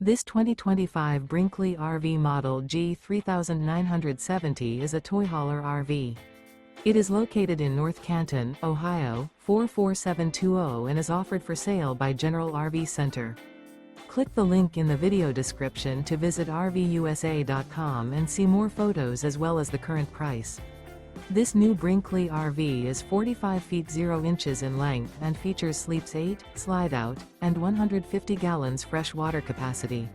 This 2025 Brinkley RV Model G 3970 is a toy hauler RV. It is located in North Canton, Ohio, 44720 and is offered for sale by General RV Center. Click the link in the video description to visit RVUSA.com and see more photos as well as the current price. This new Brinkley RV is 45 feet 0 inches in length and features sleeps 8, slide-out, and 150 gallons fresh water capacity.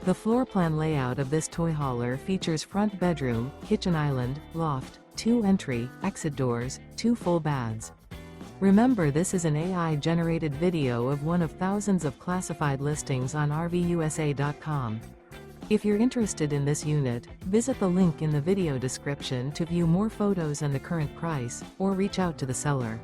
The floor plan layout of this toy hauler features front bedroom, kitchen island, loft, 2 entry, exit doors, 2 full baths. Remember, this is an AI-generated video of one of thousands of classified listings on RVUSA.com. If you're interested in this unit, visit the link in the video description to view more photos and the current price, or reach out to the seller.